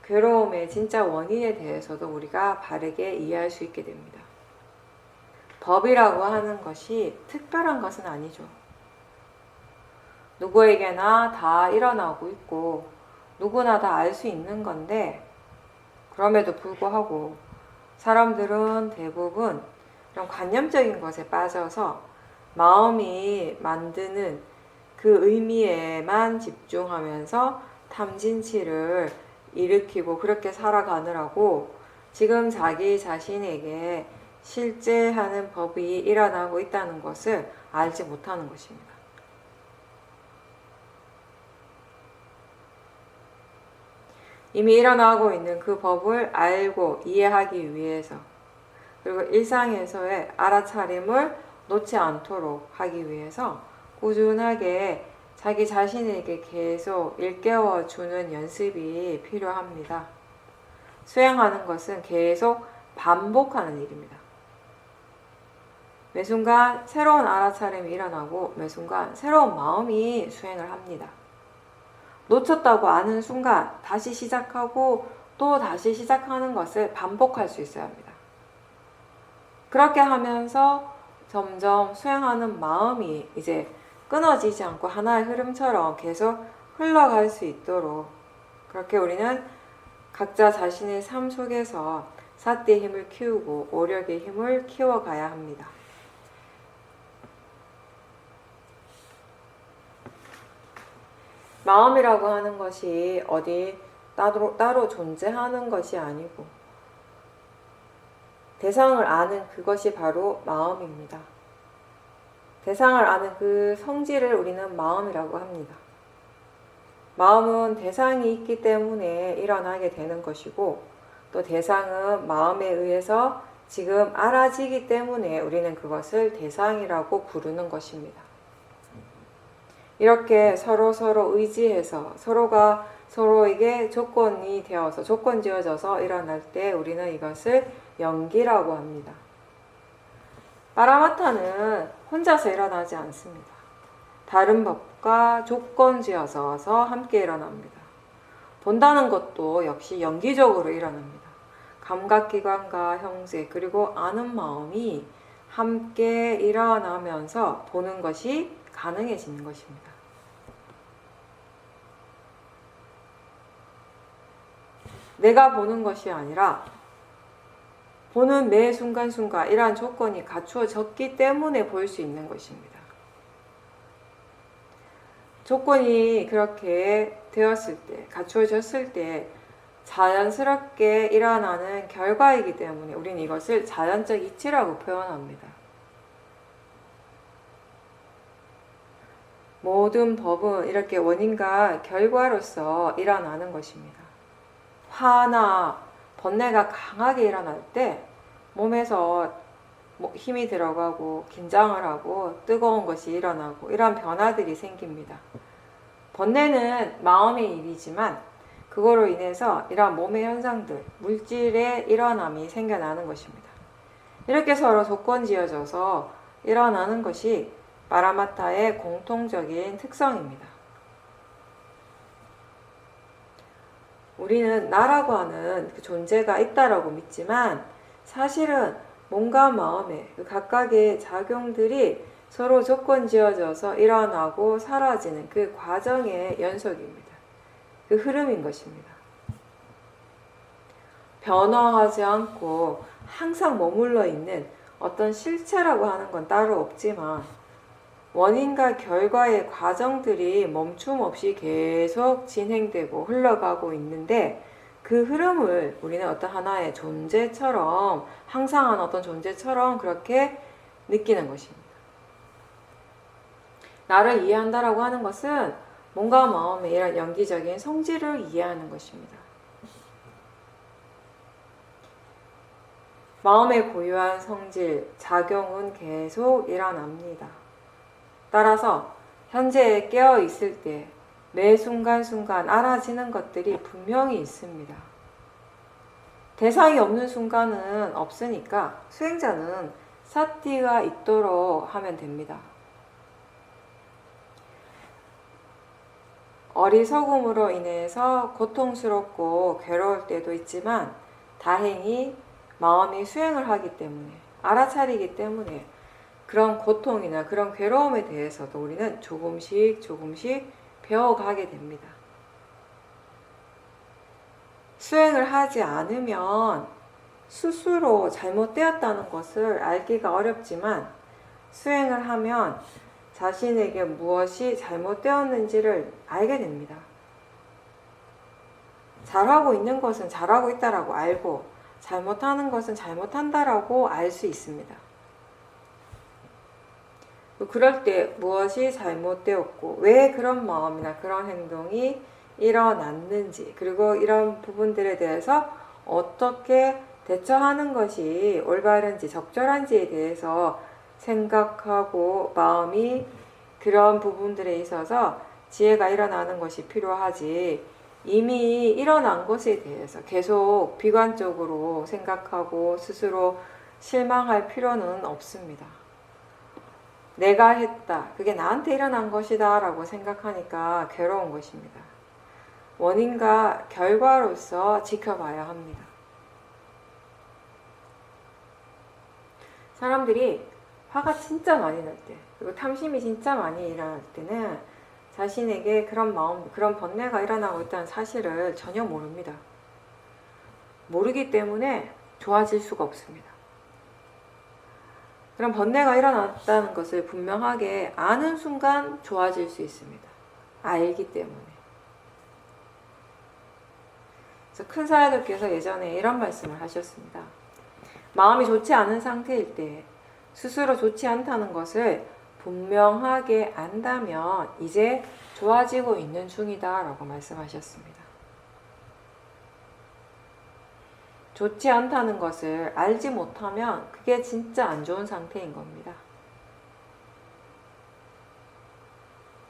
괴로움의 진짜 원인에 대해서도 우리가 바르게 이해할 수 있게 됩니다. 법이라고 하는 것이 특별한 것은 아니죠. 누구에게나 다 일어나고 있고 누구나 다 알 수 있는 건데 그럼에도 불구하고 사람들은 대부분 이런 관념적인 것에 빠져서 마음이 만드는 그 의미에만 집중하면서 탐진치를 일으키고 그렇게 살아가느라고 지금 자기 자신에게 실제 하는 법이 일어나고 있다는 것을 알지 못하는 것입니다. 이미 일어나고 있는 그 법을 알고 이해하기 위해서 그리고 일상에서의 알아차림을 놓지 않도록 하기 위해서 꾸준하게 자기 자신에게 계속 일깨워주는 연습이 필요합니다. 수행하는 것은 계속 반복하는 일입니다. 매 순간 새로운 알아차림이 일어나고 매 순간 새로운 마음이 수행을 합니다. 놓쳤다고 아는 순간 다시 시작하고 또 다시 시작하는 것을 반복할 수 있어야 합니다. 그렇게 하면서 점점 수행하는 마음이 이제 끊어지지 않고 하나의 흐름처럼 계속 흘러갈 수 있도록 그렇게 우리는 각자 자신의 삶 속에서 사띠의 힘을 키우고 오력의 힘을 키워가야 합니다. 마음이라고 하는 것이 어디 따로 존재하는 것이 아니고 대상을 아는 그것이 바로 마음입니다. 대상을 아는 그 성질을 우리는 마음이라고 합니다. 마음은 대상이 있기 때문에 일어나게 되는 것이고 또 대상은 마음에 의해서 지금 알아지기 때문에 우리는 그것을 대상이라고 부르는 것입니다. 이렇게 서로 의지해서 서로가 서로에게 조건이 되어서 조건 지어져서 일어날 때 우리는 이것을 연기라고 합니다. 파라마타는 혼자서 일어나지 않습니다. 다른 법과 조건 지어서 함께 일어납니다. 본다는 것도 역시 연기적으로 일어납니다. 감각기관과 형세 그리고 아는 마음이 함께 일어나면서 보는 것이 가능해지는 것입니다. 내가 보는 것이 아니라 보는 매 순간순간 이러한 조건이 갖추어졌기 때문에 볼 수 있는 것입니다. 조건이 그렇게 되었을 때, 갖추어졌을 때 자연스럽게 일어나는 결과이기 때문에 우리는 이것을 자연적 이치라고 표현합니다. 모든 법은 이렇게 원인과 결과로서 일어나는 것입니다. 화나 번뇌가 강하게 일어날 때 몸에서 힘이 들어가고 긴장을 하고 뜨거운 것이 일어나고 이러한 변화들이 생깁니다. 번뇌는 마음의 일이지만 그거로 인해서 이러한 몸의 현상들, 물질의 일어남이 생겨나는 것입니다. 이렇게 서로 조건지어져서 일어나는 것이 파라마타의 공통적인 특성입니다. 우리는 나라고 하는 그 존재가 있다라고 믿지만 사실은 몸과 마음의 그 각각의 작용들이 서로 조건지어져서 일어나고 사라지는 그 과정의 연속입니다. 그 흐름인 것입니다. 변화하지 않고 항상 머물러 있는 어떤 실체라고 하는 건 따로 없지만 원인과 결과의 과정들이 멈춤 없이 계속 진행되고 흘러가고 있는데 그 흐름을 우리는 어떤 하나의 존재처럼 항상한 어떤 존재처럼 그렇게 느끼는 것입니다. 나를 이해한다라고 하는 것은 몸과 마음의 이런 연기적인 성질을 이해하는 것입니다. 마음의 고유한 성질, 작용은 계속 일어납니다. 따라서 현재에 깨어 있을 때 매 순간순간 알아지는 것들이 분명히 있습니다. 대상이 없는 순간은 없으니까 수행자는 사티가 있도록 하면 됩니다. 어리석음으로 인해서 고통스럽고 괴로울 때도 있지만 다행히 마음이 수행을 하기 때문에 알아차리기 때문에 그런 고통이나 그런 괴로움에 대해서도 우리는 조금씩 배워가게 됩니다. 수행을 하지 않으면 스스로 잘못되었다는 것을 알기가 어렵지만 수행을 하면 자신에게 무엇이 잘못되었는지를 알게 됩니다. 잘하고 있는 것은 잘하고 있다라고 알고 잘못하는 것은 잘못한다라고 알 수 있습니다. 그럴 때 무엇이 잘못되었고 왜 그런 마음이나 그런 행동이 일어났는지 그리고 이런 부분들에 대해서 어떻게 대처하는 것이 올바른지 적절한지에 대해서 생각하고 마음이 그런 부분들에 있어서 지혜가 일어나는 것이 필요하지 이미 일어난 것에 대해서 계속 비관적으로 생각하고 스스로 실망할 필요는 없습니다. 내가 했다. 그게 나한테 일어난 것이다 라고 생각하니까 괴로운 것입니다. 원인과 결과로서 지켜봐야 합니다. 사람들이 화가 진짜 많이 날 때, 그리고 탐심이 진짜 많이 일어날 때는 자신에게 그런 마음, 그런 번뇌가 일어나고 있다는 사실을 전혀 모릅니다. 모르기 때문에 좋아질 수가 없습니다. 그런 번뇌가 일어났다는 것을 분명하게 아는 순간 좋아질 수 있습니다. 알기 때문에. 그래서 큰 사야들께서 예전에 이런 말씀을 하셨습니다. 마음이 좋지 않은 상태일 때 스스로 좋지 않다는 것을 분명하게 안다면 이제 좋아지고 있는 중이다 라고 말씀하셨습니다. 좋지 않다는 것을 알지 못하면 그게 진짜 안 좋은 상태인 겁니다.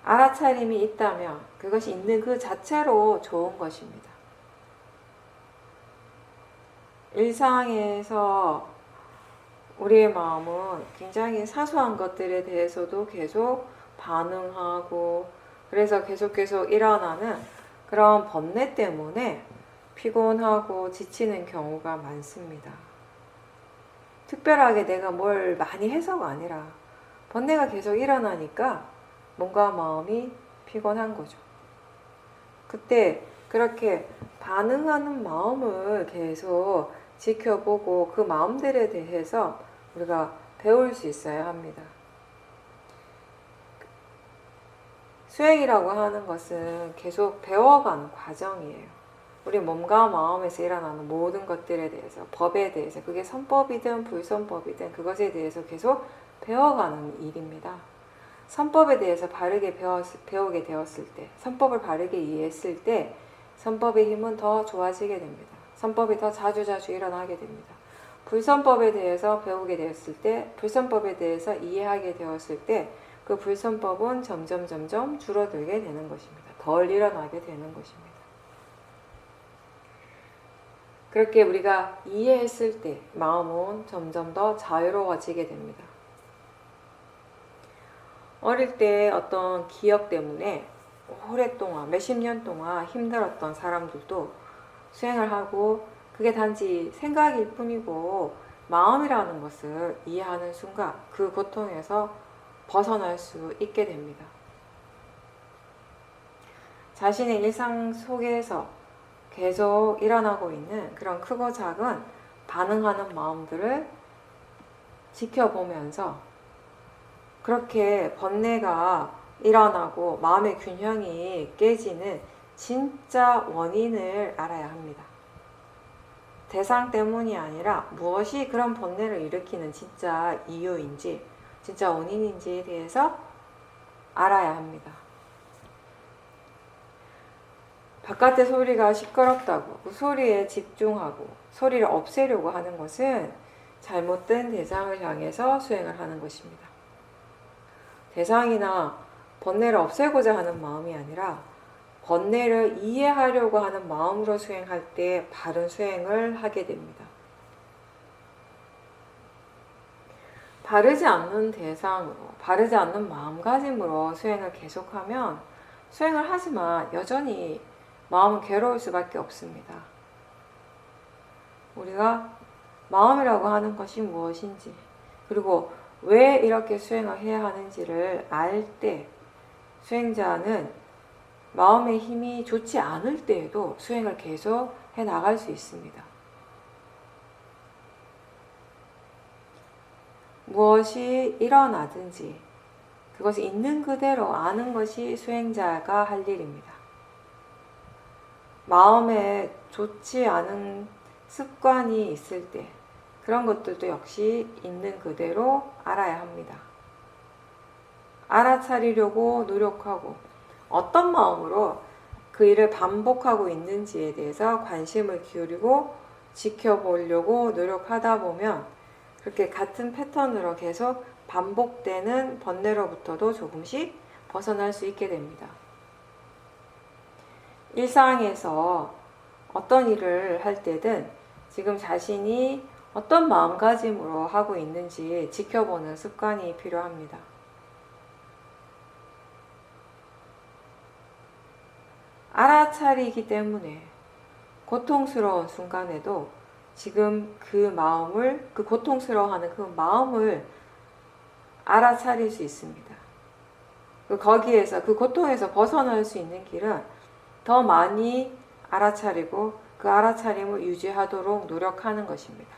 알아차림이 있다면 그것이 있는 그 자체로 좋은 것입니다. 일상에서 우리의 마음은 굉장히 사소한 것들에 대해서도 계속 반응하고 그래서 계속 일어나는 그런 번뇌 때문에 피곤하고 지치는 경우가 많습니다. 특별하게 내가 뭘 많이 해서가 아니라 번뇌가 계속 일어나니까 몸과 마음이 피곤한 거죠. 그때 그렇게 반응하는 마음을 계속 지켜보고 그 마음들에 대해서 우리가 배울 수 있어야 합니다. 수행이라고 하는 것은 계속 배워가는 과정이에요. 우리 몸과 마음에서 일어나는 모든 것들에 대해서, 법에 대해서, 그게 선법이든 불선법이든 그것에 대해서 계속 배워가는 일입니다. 선법에 대해서 바르게 배우게 되었을 때, 선법을 바르게 이해했을 때 선법의 힘은 더 좋아지게 됩니다. 선법이 더 자주자주 일어나게 됩니다. 불선법에 대해서 배우게 되었을 때, 불선법에 대해서 이해하게 되었을 때 그 불선법은 점점 줄어들게 되는 것입니다. 덜 일어나게 되는 것입니다. 그렇게 우리가 이해했을 때 마음은 점점 더 자유로워지게 됩니다. 어릴 때 어떤 기억 때문에 오랫동안 몇십 년 동안 힘들었던 사람들도 수행을 하고 그게 단지 생각일 뿐이고 마음이라는 것을 이해하는 순간 그 고통에서 벗어날 수 있게 됩니다. 자신의 일상 속에서 계속 일어나고 있는 그런 크고 작은 반응하는 마음들을 지켜보면서 그렇게 번뇌가 일어나고 마음의 균형이 깨지는 진짜 원인을 알아야 합니다. 대상 때문이 아니라 무엇이 그런 번뇌를 일으키는 진짜 이유인지, 진짜 원인인지에 대해서 알아야 합니다. 바깥의 소리가 시끄럽다고 그 소리에 집중하고 소리를 없애려고 하는 것은 잘못된 대상을 향해서 수행을 하는 것입니다. 대상이나 번뇌를 없애고자 하는 마음이 아니라 번뇌를 이해하려고 하는 마음으로 수행할 때 바른 수행을 하게 됩니다. 바르지 않는 대상으로, 바르지 않는 마음가짐으로 수행을 계속하면 수행을 하지만 여전히 마음은 괴로울 수밖에 없습니다. 우리가 마음이라고 하는 것이 무엇인지, 그리고 왜 이렇게 수행을 해야 하는지를 알 때 수행자는 마음의 힘이 좋지 않을 때에도 수행을 계속 해 나갈 수 있습니다. 무엇이 일어나든지 그것이 있는 그대로 아는 것이 수행자가 할 일입니다. 마음에 좋지 않은 습관이 있을 때 그런 것들도 역시 있는 그대로 알아야 합니다. 알아차리려고 노력하고 어떤 마음으로 그 일을 반복하고 있는지에 대해서 관심을 기울이고 지켜보려고 노력하다 보면 그렇게 같은 패턴으로 계속 반복되는 번뇌로부터도 조금씩 벗어날 수 있게 됩니다. 일상에서 어떤 일을 할 때든 지금 자신이 어떤 마음가짐으로 하고 있는지 지켜보는 습관이 필요합니다. 알아차리기 때문에 고통스러운 순간에도 지금 그 마음을, 그 고통스러워하는 그 마음을 알아차릴 수 있습니다. 거기에서, 그 고통에서 벗어날 수 있는 길은 더 많이 알아차리고 그 알아차림을 유지하도록 노력하는 것입니다.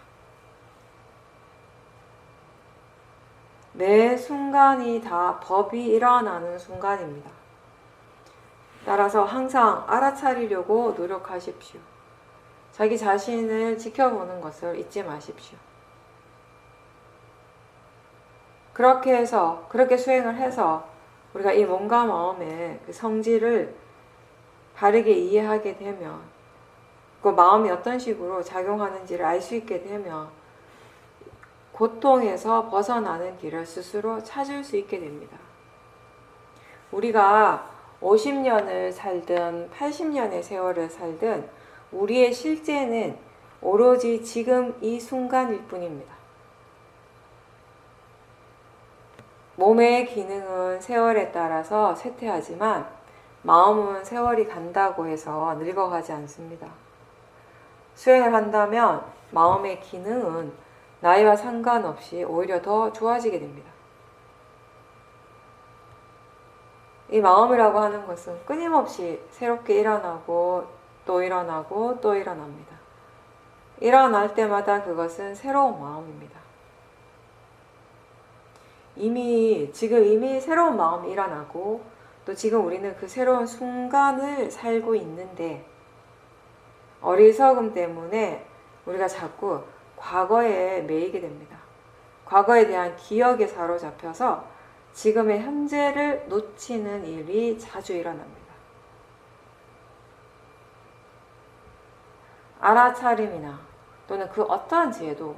매 순간이 다 법이 일어나는 순간입니다. 따라서 항상 알아차리려고 노력하십시오. 자기 자신을 지켜보는 것을 잊지 마십시오. 그렇게 수행을 해서 우리가 이 몸과 마음의 그 성질을 바르게 이해하게 되면, 그 마음이 어떤 식으로 작용하는지를 알 수 있게 되면 고통에서 벗어나는 길을 스스로 찾을 수 있게 됩니다. 우리가 50년을 살든 80년의 세월을 살든 우리의 실제는 오로지 지금 이 순간일 뿐입니다. 몸의 기능은 세월에 따라서 쇠퇴하지만 마음은 세월이 간다고 해서 늙어가지 않습니다. 수행을 한다면 마음의 기능은 나이와 상관없이 오히려 더 좋아지게 됩니다. 이 마음이라고 하는 것은 끊임없이 새롭게 일어나고 또 일어나고 또 일어납니다. 일어날 때마다 그것은 새로운 마음입니다. 지금 이미 새로운 마음이 일어나고 또 지금 우리는 그 새로운 순간을 살고 있는데 어리석음 때문에 우리가 자꾸 과거에 매이게 됩니다. 과거에 대한 기억에 사로잡혀서 지금의 현재를 놓치는 일이 자주 일어납니다. 알아차림이나 또는 그 어떠한 지혜도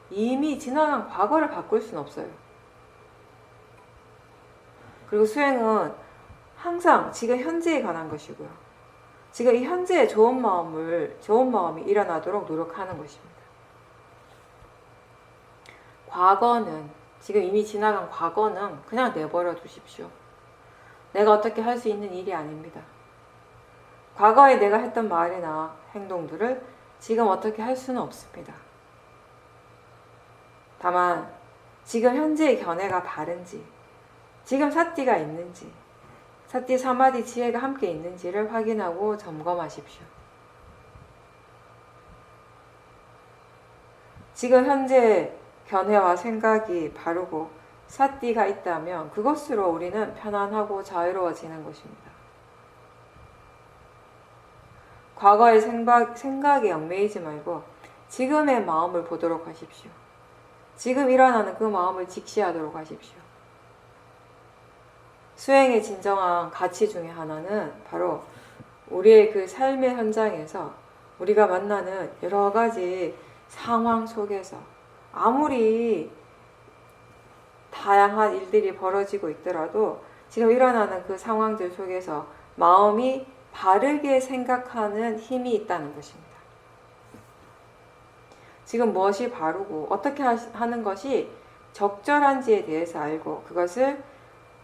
이미 지나간 과거를 바꿀 수는 없어요. 그리고 수행은 항상 지금 현재에 관한 것이고요. 지금 이 현재의 좋은 마음이 일어나도록 노력하는 것입니다. 과거는, 지금 이미 지나간 과거는 그냥 내버려 두십시오. 내가 어떻게 할 수 있는 일이 아닙니다. 과거에 내가 했던 말이나 행동들을 지금 어떻게 할 수는 없습니다. 다만 지금 현재의 견해가 바른지, 지금 사띠가 있는지, 사띠 사마디 지혜가 함께 있는지를 확인하고 점검하십시오. 지금 현재 견해와 생각이 바르고 사띠가 있다면 그것으로 우리는 편안하고 자유로워지는 것입니다. 과거의 생각에 얽매이지 말고 지금의 마음을 보도록 하십시오. 지금 일어나는 그 마음을 직시하도록 하십시오. 수행의 진정한 가치 중에 하나는 바로 우리의 그 삶의 현장에서 우리가 만나는 여러 가지 상황 속에서 아무리 다양한 일들이 벌어지고 있더라도 지금 일어나는 그 상황들 속에서 마음이 바르게 생각하는 힘이 있다는 것입니다. 지금 무엇이 바르고 어떻게 하는 것이 적절한지에 대해서 알고 그것을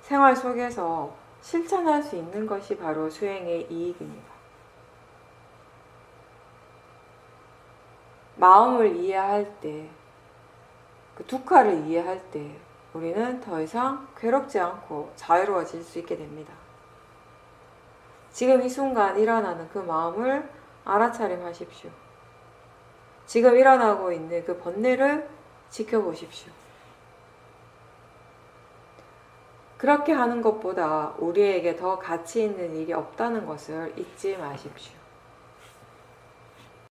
생활 속에서 실천할 수 있는 것이 바로 수행의 이익입니다. 마음을 이해할 때, 그 두카를 이해할 때 우리는 더 이상 괴롭지 않고 자유로워질 수 있게 됩니다. 지금 이 순간 일어나는 그 마음을 알아차림하십시오. 지금 일어나고 있는 그 번뇌를 지켜보십시오. 그렇게 하는 것보다 우리에게 더 가치 있는 일이 없다는 것을 잊지 마십시오.